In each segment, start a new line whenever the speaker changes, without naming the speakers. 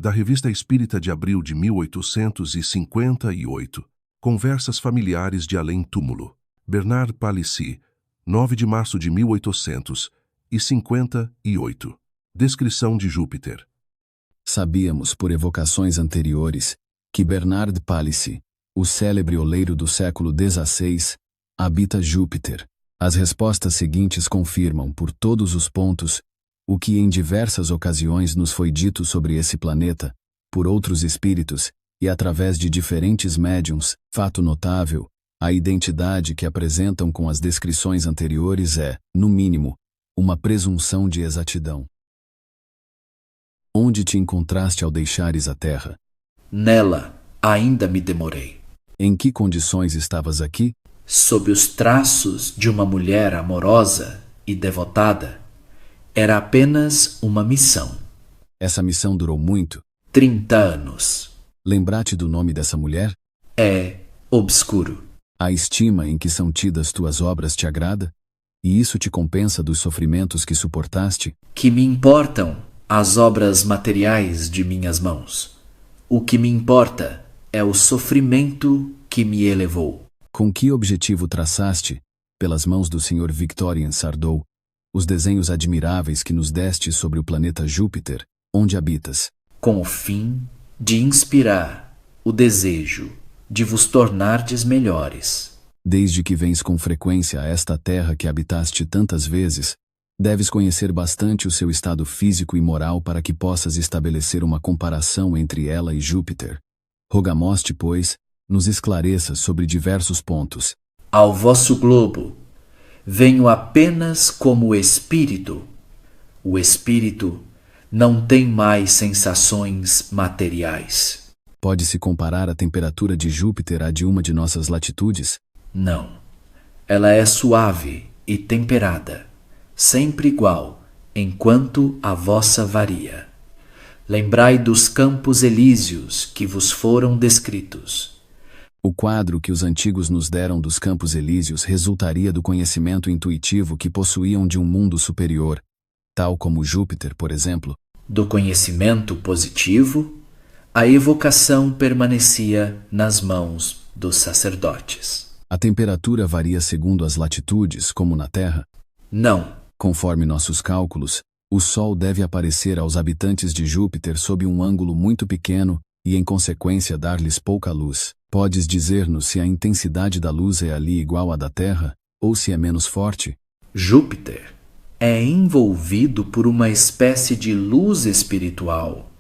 Da Revista Espírita de abril de 1858. Conversas familiares de além-túmulo. Bernard Palissy, 9 de março de 1858. Descrição de Júpiter.
Sabíamos por evocações anteriores que Bernard Palissy, o célebre oleiro do século XVI, habita Júpiter. As respostas seguintes confirmam por todos os pontos o que em diversas ocasiões nos foi dito sobre esse planeta, por outros espíritos e através de diferentes médiuns. Fato notável, a identidade que apresentam com as descrições anteriores é, no mínimo, uma presunção de exatidão. Onde te encontraste ao deixares a Terra?
Nela ainda me demorei.
Em que condições estavas aqui?
Sob os traços de uma mulher amorosa e devotada. Era apenas uma missão.
Essa missão durou muito?
30 anos.
Lembrar-te do nome dessa mulher?
É obscuro.
A estima em que são tidas tuas obras te agrada? E isso te compensa dos sofrimentos que suportaste?
Que me importam as obras materiais de minhas mãos. O que me importa é o sofrimento que me elevou.
Com que objetivo traçaste, pelas mãos do Sr. Victorien Sardou, os desenhos admiráveis que nos deste sobre o planeta Júpiter, onde habitas?
Com o fim de inspirar o desejo de vos tornardes melhores.
Desde que vens com frequência a esta terra que habitaste tantas vezes, deves conhecer bastante o seu estado físico e moral para que possas estabelecer uma comparação entre ela e Júpiter. Rogamos-te, pois, nos esclareça sobre diversos pontos.
Ao vosso globo venho apenas como espírito. O espírito não tem mais sensações materiais.
Pode-se comparar a temperatura de Júpiter à de uma de nossas latitudes?
Não. Ela é suave e temperada, sempre igual, enquanto a vossa varia. Lembrai dos campos elíseos que vos foram descritos.
O quadro que os antigos nos deram dos campos elíseos resultaria do conhecimento intuitivo que possuíam de um mundo superior, tal como Júpiter, por exemplo.
Do conhecimento positivo, a evocação permanecia nas mãos dos sacerdotes.
A temperatura varia segundo as latitudes, como na Terra?
Não.
Conforme nossos cálculos, o Sol deve aparecer aos habitantes de Júpiter sob um ângulo muito pequeno e, em consequência, dar-lhes pouca luz. Podes dizer-nos se a intensidade da luz é ali igual à da Terra, ou se é menos forte?
Júpiter é envolvido por uma espécie de luz espiritual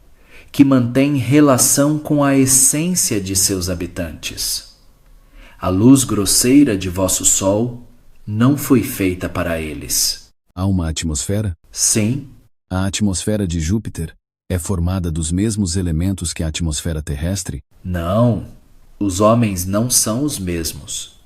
que mantém relação com a essência de seus habitantes. A luz grosseira de vosso Sol não foi feita para eles.
Há uma atmosfera?
Sim.
A atmosfera de Júpiter é formada dos mesmos elementos que a atmosfera terrestre?
Não. Os homens não são os mesmos.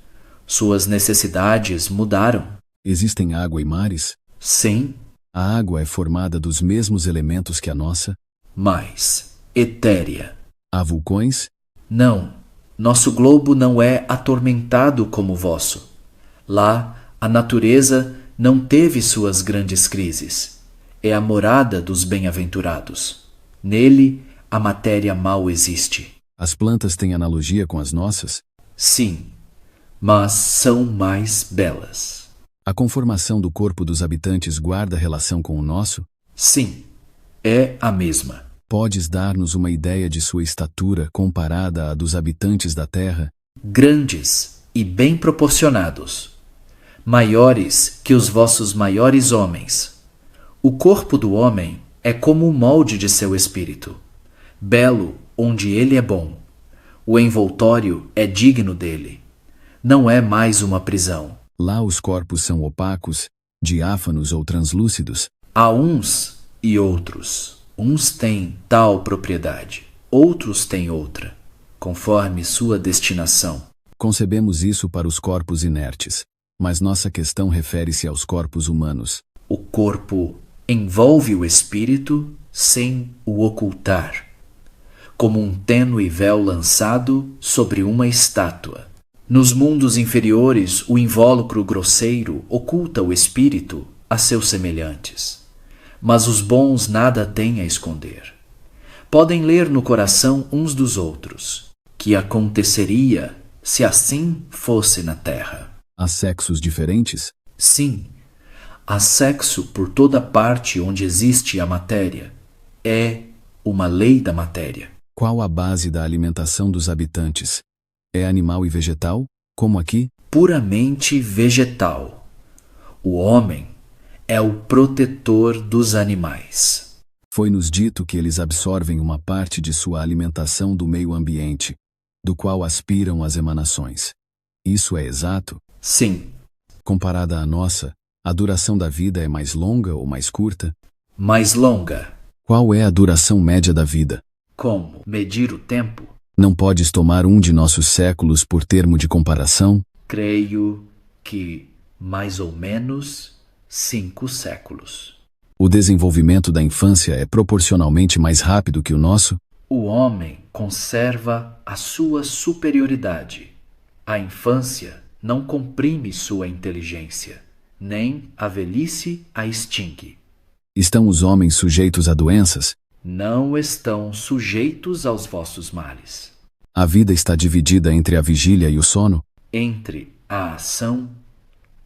Suas necessidades mudaram.
Existem água e mares?
Sim.
A água é formada dos mesmos elementos que a nossa?
Mais etérea.
Há vulcões?
Não. Nosso globo não é atormentado como o vosso. Lá, a natureza não teve suas grandes crises. É a morada dos bem-aventurados. Nele, a matéria mal existe.
As plantas têm analogia com as nossas?
Sim, mas são mais belas.
A conformação do corpo dos habitantes guarda relação com o nosso?
Sim, é a mesma.
Podes dar-nos uma ideia de sua estatura comparada à dos habitantes da Terra?
Grandes e bem proporcionados. Maiores que os vossos maiores homens. O corpo do homem é como o molde de seu espírito. Belo onde ele é bom. O envoltório é digno dele. Não é mais uma prisão.
Lá os corpos são opacos, diáfanos ou translúcidos?
Há uns e outros. Uns têm tal propriedade, outros têm outra, conforme sua destinação.
Concebemos isso para os corpos inertes, mas nossa questão refere-se aos corpos humanos.
O corpo envolve o espírito sem o ocultar, como um tênue véu lançado sobre uma estátua. Nos mundos inferiores, o invólucro grosseiro oculta o espírito a seus semelhantes. Mas os bons nada têm a esconder. podem ler no coração uns dos outros, que aconteceria se assim fosse na terra.
Há sexos diferentes?
Sim, há sexo por toda parte onde existe a matéria. É uma lei da matéria.
Qual a base da alimentação dos habitantes? É animal e vegetal, como aqui?
Puramente vegetal. O homem é o protetor dos animais.
Foi-nos dito que eles absorvem uma parte de sua alimentação do meio ambiente, do qual aspiram as emanações. Isso é exato?
Sim.
Comparada à nossa, a duração da vida é mais longa ou mais curta?
Mais longa.
Qual é a duração média da vida?
Como medir o tempo?
Não podes tomar um de nossos séculos por termo de comparação?
Creio que mais ou menos 5 séculos.
O desenvolvimento da infância é proporcionalmente mais rápido que o nosso?
O homem conserva a sua superioridade. A infância não comprime sua inteligência, nem a velhice a extingue.
Estão os homens sujeitos a doenças?
Não estão sujeitos aos vossos males.
A vida está dividida entre a vigília e o sono?
Entre a ação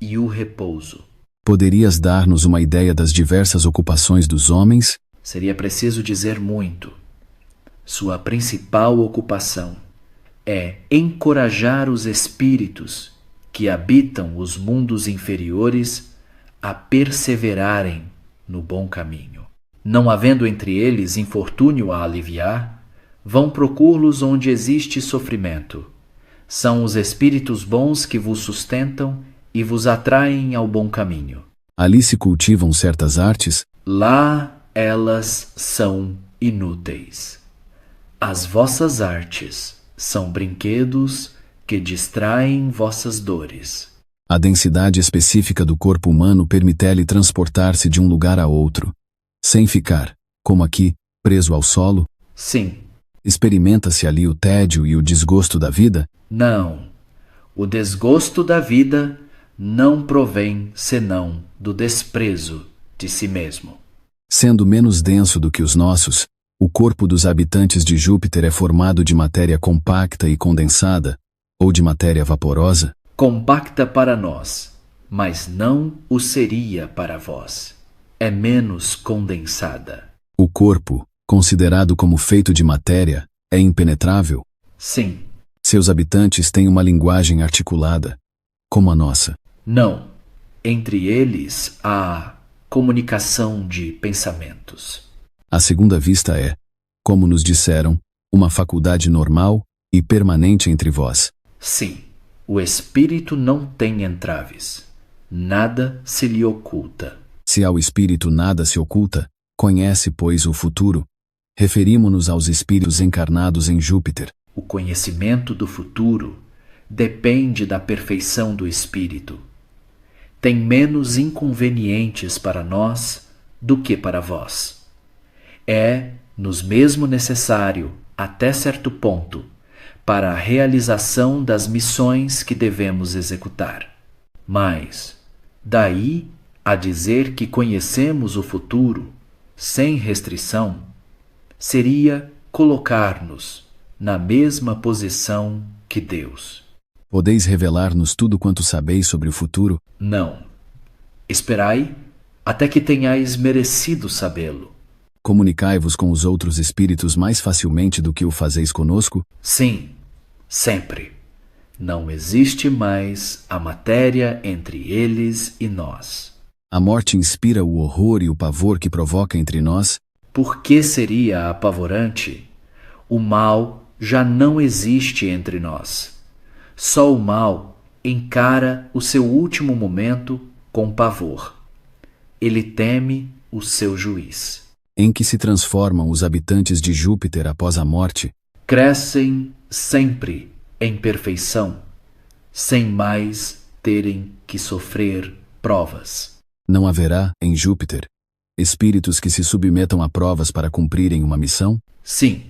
e o repouso.
Poderias dar-nos uma ideia das diversas ocupações dos homens?
Seria preciso dizer muito. Sua principal ocupação é encorajar os espíritos que habitam os mundos inferiores a perseverarem no bom caminho. Não havendo entre eles infortúnio a aliviar, vão procurá-los onde existe sofrimento. São os espíritos bons que vos sustentam e vos atraem ao bom caminho.
Ali se cultivam certas artes?
Lá elas são inúteis. As vossas artes são brinquedos que distraem vossas dores.
A densidade específica do corpo humano permite-lhe transportar-se de um lugar a outro, sem ficar, como aqui, preso ao solo?
Sim.
Experimenta-se ali o tédio e o desgosto da vida?
Não. O desgosto da vida não provém senão do desprezo de si mesmo.
Sendo menos denso do que os nossos, o corpo dos habitantes de Júpiter é formado de matéria compacta e condensada, ou de matéria vaporosa?
Compacta para nós, mas não o seria para vós. É menos condensada.
O corpo, considerado como feito de matéria, é impenetrável?
Sim.
Seus habitantes têm uma linguagem articulada, como a nossa?
Não. Entre eles há comunicação de pensamentos.
À segunda vista é, como nos disseram, uma faculdade normal e permanente entre vós.
Sim. O espírito não tem entraves. Nada se lhe oculta.
Se ao espírito nada se oculta, conhece, pois, o futuro. Referimo-nos aos espíritos encarnados em Júpiter.
O conhecimento do futuro depende da perfeição do espírito. Tem menos inconvenientes para nós do que para vós. É-nos mesmo necessário, até certo ponto, para a realização das missões que devemos executar. Mas, daí a dizer que conhecemos o futuro, sem restrição, seria colocar-nos na mesma posição que Deus.
Podeis revelar-nos tudo quanto sabeis sobre o futuro?
Não. Esperai até que tenhais merecido sabê-lo.
Comunicai-vos com os outros espíritos mais facilmente do que o fazeis conosco?
Sim, sempre. Não existe mais a matéria entre eles e nós.
A morte inspira o horror e o pavor que provoca entre nós?
Por que seria apavorante? O mal já não existe entre nós. Só o mal encara o seu último momento com pavor. Ele teme o seu juiz.
Em que se transformam os habitantes de Júpiter após a morte?
Crescem sempre em perfeição, sem mais terem que sofrer provas.
Não haverá, em Júpiter, espíritos que se submetam a provas para cumprirem uma missão?
Sim,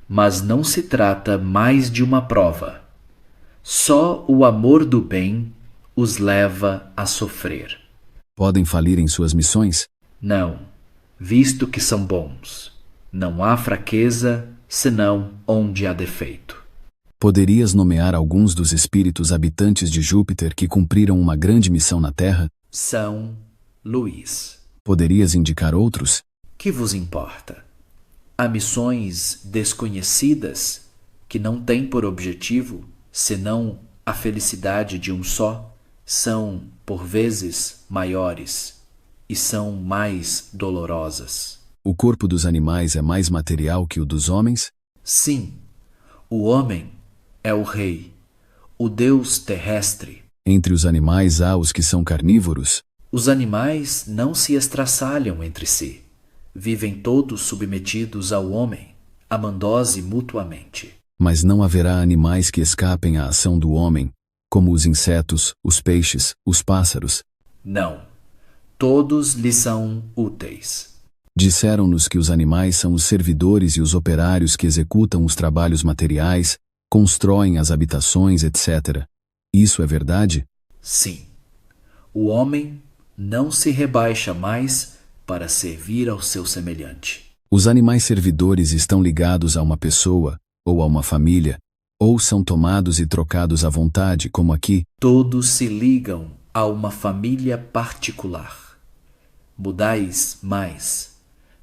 mas não se trata mais de uma prova. Só o amor do bem os leva a sofrer.
Podem falir em suas missões?
Não, visto que são bons. Não há fraqueza, senão onde há defeito.
Poderias nomear alguns dos espíritos habitantes de Júpiter que cumpriram uma grande missão na Terra?
São Luís.
Poderias indicar outros?
Que vos importa? Há missões desconhecidas que não têm por objetivo, senão a felicidade de um só, são, por vezes, maiores e são mais dolorosas.
O corpo dos animais é mais material que o dos homens?
Sim, o homem é o rei, o Deus terrestre.
Entre os animais há os que são carnívoros?
Os animais não se estraçalham entre si. Vivem todos submetidos ao homem, amando-se mutuamente.
Mas não haverá animais que escapem à ação do homem, como os insetos, os peixes, os pássaros?
Não, todos lhes são úteis.
Disseram-nos que os animais são os servidores e os operários que executam os trabalhos materiais, constroem as habitações, etc. Isso é verdade?
Sim, o homem não se rebaixa mais para servir ao seu semelhante.
Os animais servidores estão ligados a uma pessoa, ou a uma família, ou são tomados e trocados à vontade, como aqui?
Todos se ligam a uma família particular. Mudais mais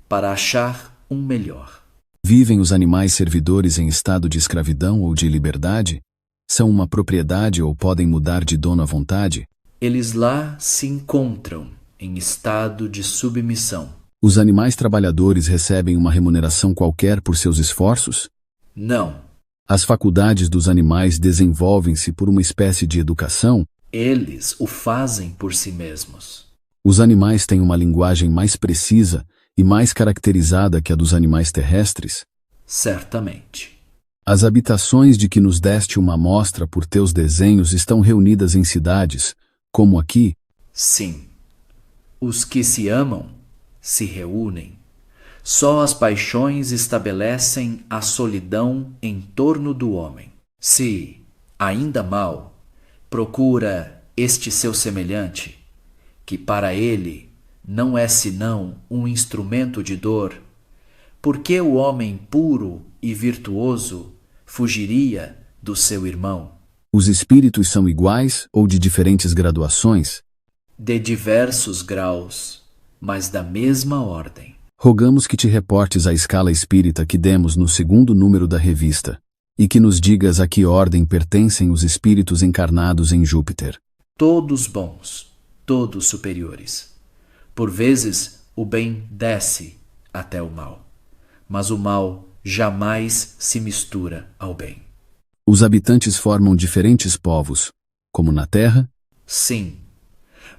para achar um melhor.
Vivem os animais servidores em estado de escravidão ou de liberdade? São uma propriedade ou podem mudar de dono à vontade?
Eles lá se encontram em estado de submissão.
Os animais trabalhadores recebem uma remuneração qualquer por seus esforços?
Não,
As faculdades dos animais desenvolvem-se por uma espécie de educação?
eles o fazem por si mesmos.
Os animais têm uma linguagem mais precisa e mais caracterizada que a dos animais terrestres?
Certamente.
As habitações de que nos deste uma amostra por teus desenhos estão reunidas em cidades, como aqui?
Sim. Os que se amam se reúnem. Só as paixões estabelecem a solidão em torno do homem. Se, ainda mal, procura este seu semelhante, que para ele não é senão um instrumento de dor, por que o homem puro e virtuoso fugiria do seu irmão?
Os espíritos são iguais ou de diferentes graduações?
De diversos graus, mas da mesma ordem.
Rogamos que te reportes a escala espírita que demos no segundo número da revista, e que nos digas a que ordem pertencem os espíritos encarnados em Júpiter.
Todos bons, todos superiores. Por vezes o bem desce até o mal, mas o mal jamais se mistura ao bem.
Os habitantes formam diferentes povos, como na Terra?
Sim,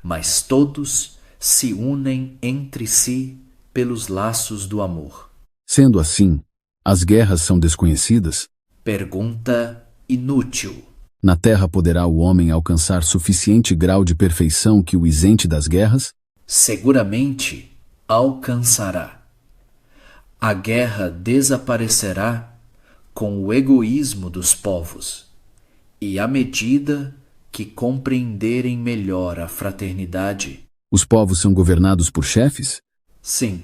mas todos se unem entre si pelos laços do amor.
Sendo assim, as guerras são desconhecidas?
Pergunta inútil.
Na Terra poderá o homem alcançar suficiente grau de perfeição que o isente das guerras?
Seguramente alcançará. A guerra desaparecerá com o egoísmo dos povos, e à medida que compreenderem melhor a fraternidade.
Os povos são governados por chefes?
Sim,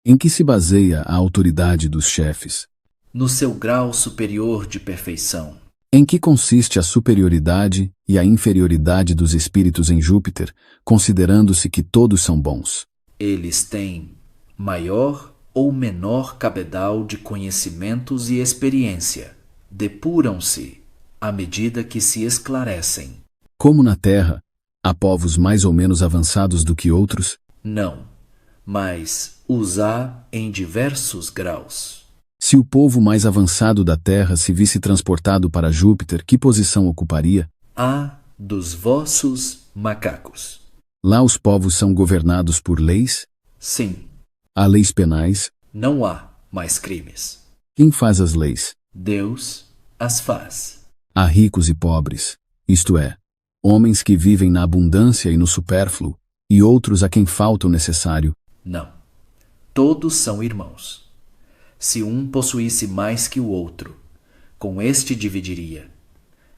Em que se baseia a autoridade dos chefes?
no seu grau superior de perfeição.
Em que consiste a superioridade e a inferioridade dos espíritos em Júpiter, considerando-se que todos são bons?
Eles têm maior ou menor cabedal de conhecimentos e experiência. Depuram-se à medida que se esclarecem.
Como na Terra, há povos mais ou menos avançados do que outros?
Não, mas os há em diversos graus.
Se o povo mais avançado da Terra se visse transportado para Júpiter, que posição ocuparia?
A dos vossos macacos.
Lá os povos são governados por leis?
Sim,
Há leis penais?
não há mais crimes.
Quem faz as leis?
Deus as faz.
Há ricos e pobres, isto é, homens que vivem na abundância e no supérfluo, e outros a quem falta o necessário.
Não. Todos são irmãos. Se um possuísse mais que o outro, com este dividiria.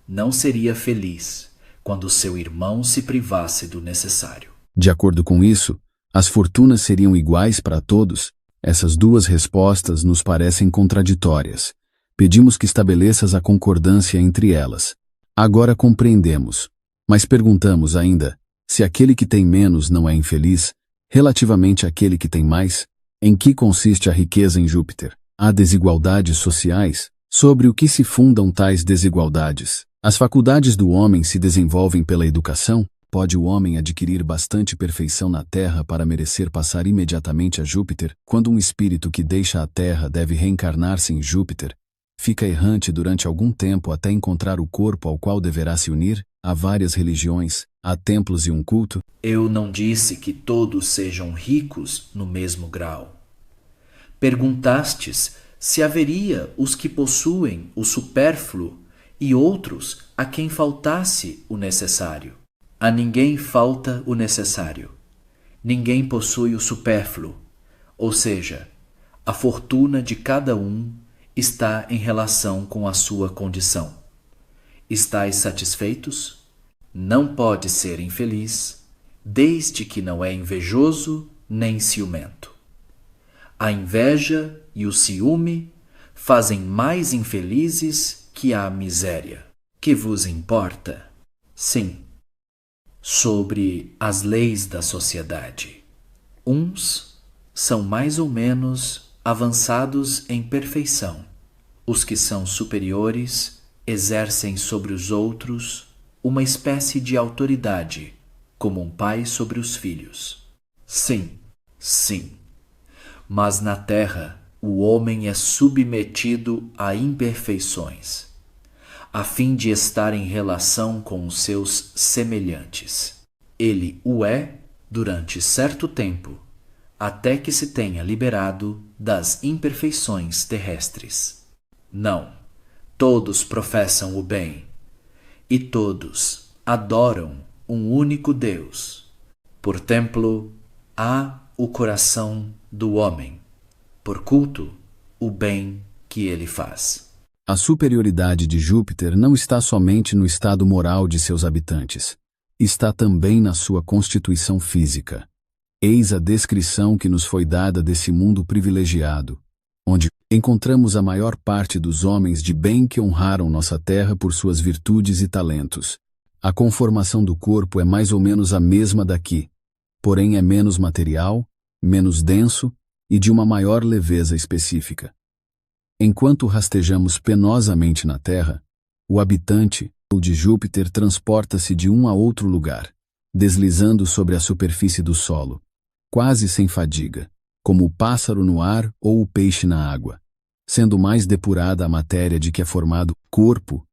Não seria feliz quando seu irmão se privasse do necessário.
De acordo com isso, as fortunas seriam iguais para todos? Essas duas respostas nos parecem contraditórias. Pedimos que estabeleças a concordância entre elas. Agora compreendemos, mas perguntamos ainda, se aquele que tem menos não é infeliz, relativamente àquele que tem mais, em que consiste a riqueza em Júpiter? Há desigualdades sociais? Sobre o que se fundam tais desigualdades? As faculdades do homem se desenvolvem pela educação? Pode o homem adquirir bastante perfeição na Terra para merecer passar imediatamente a Júpiter, quando um espírito que deixa a Terra deve reencarnar-se em Júpiter? Fica errante durante algum tempo até encontrar o corpo ao qual deverá se unir? Há várias religiões, há templos e um culto.
Eu não disse que todos sejam ricos no mesmo grau. Perguntastes se haveria os que possuem o supérfluo e outros a quem faltasse o necessário. A ninguém falta o necessário. Ninguém possui o supérfluo, ou seja, a fortuna de cada um está em relação com a sua condição. Estais satisfeitos? Não pode ser infeliz, desde que não é invejoso nem ciumento. A inveja e o ciúme fazem mais infelizes que a miséria. Que vos importa? Sim, sobre as leis da sociedade. Uns são mais ou menos avançados em perfeição. Os que são superiores exercem sobre os outros uma espécie de autoridade, como um pai sobre os filhos. Sim, sim. Mas na terra o homem é submetido a imperfeições, a fim de estar em relação com os seus semelhantes. Ele o é durante certo tempo, até que se tenha liberado das imperfeições terrestres. Não, todos professam o bem, e todos adoram um único Deus. Por templo há o coração do homem, por culto o bem que ele faz.
A superioridade de Júpiter não está somente no estado moral de seus habitantes, está também na sua constituição física. Eis a descrição que nos foi dada desse mundo privilegiado, onde encontramos a maior parte dos homens de bem que honraram nossa terra por suas virtudes e talentos. A conformação do corpo é mais ou menos a mesma daqui, porém é menos material, menos denso e de uma maior leveza específica. Enquanto rastejamos penosamente na Terra, o habitante de Júpiter transporta-se de um a outro lugar, deslizando sobre a superfície do solo, quase sem fadiga, como o pássaro no ar ou o peixe na água, sendo mais depurada a matéria de que é formado o corpo,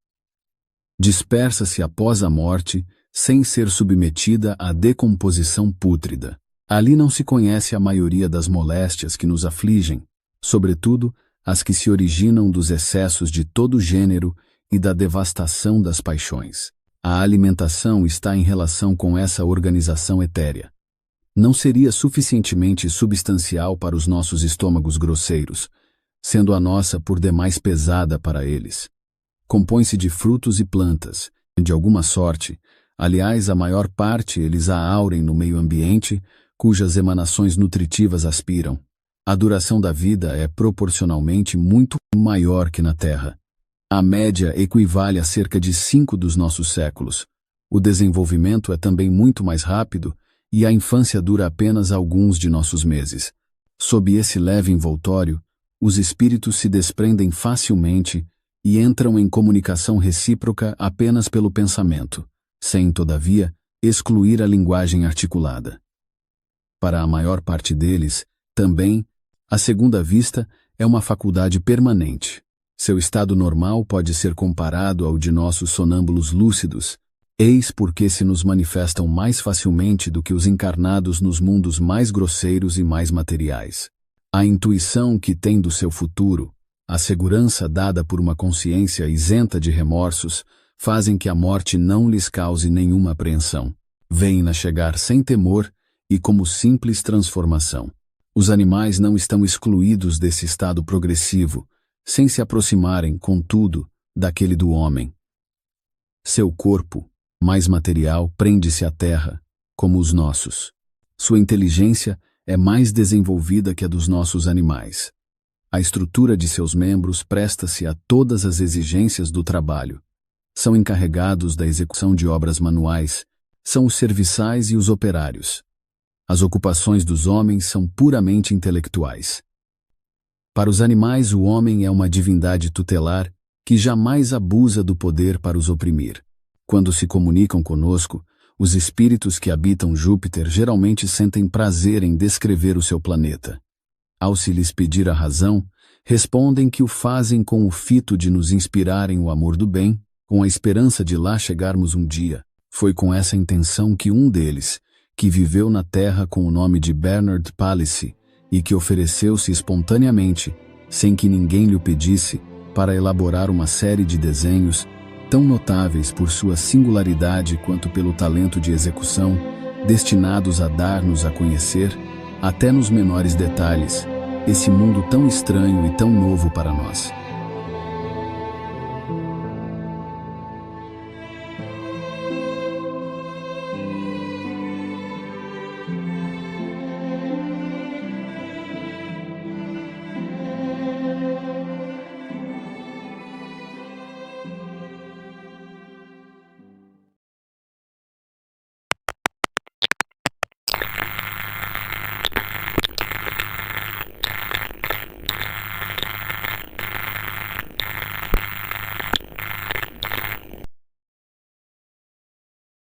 dispersa-se após a morte sem ser submetida à decomposição pútrida. Ali não se conhece a maioria das moléstias que nos afligem, sobretudo as que se originam dos excessos de todo gênero e da devastação das paixões. A alimentação está em relação com essa organização etérea. Não seria suficientemente substancial para os nossos estômagos grosseiros, sendo a nossa por demais pesada para eles. Compõe-se de frutos e plantas, de alguma sorte, aliás a maior parte eles a aurem no meio ambiente, cujas emanações nutritivas aspiram. A duração da vida é proporcionalmente muito maior que na Terra. A média equivale a cerca de 5 dos nossos séculos. O desenvolvimento é também muito mais rápido e a infância dura apenas alguns de nossos meses. Sob esse leve envoltório, os espíritos se desprendem facilmente e entram em comunicação recíproca apenas pelo pensamento, sem, todavia, excluir a linguagem articulada. Para a maior parte deles, também, a segunda vista é uma faculdade permanente. Seu estado normal pode ser comparado ao de nossos sonâmbulos lúcidos, eis porque se nos manifestam mais facilmente do que os encarnados nos mundos mais grosseiros e mais materiais. A intuição que têm do seu futuro, a segurança dada por uma consciência isenta de remorsos, fazem que a morte não lhes cause nenhuma apreensão. Veem-na chegar sem temor e como simples transformação. Os animais não estão excluídos desse estado progressivo, sem se aproximarem, contudo, daquele do homem. Seu corpo, mais material, prende-se à terra, como os nossos. Sua inteligência é mais desenvolvida que a dos nossos animais. A estrutura de seus membros presta-se a todas as exigências do trabalho. São encarregados da execução de obras manuais, são os serviçais e os operários. As ocupações dos homens são puramente intelectuais. Para os animais, o homem é uma divindade tutelar que jamais abusa do poder para os oprimir. Quando se comunicam conosco, os espíritos que habitam Júpiter geralmente sentem prazer em descrever o seu planeta. Ao se lhes pedir a razão, respondem que o fazem com o fito de nos inspirarem o amor do bem, com a esperança de lá chegarmos um dia. Foi com essa intenção que um deles, que viveu na Terra com o nome de Bernard Palissy e que ofereceu-se espontaneamente, sem que ninguém lhe o pedisse, para elaborar uma série de desenhos tão notáveis por sua singularidade quanto pelo talento de execução, destinados a dar-nos a conhecer, até nos menores detalhes, esse mundo tão estranho e tão novo para nós.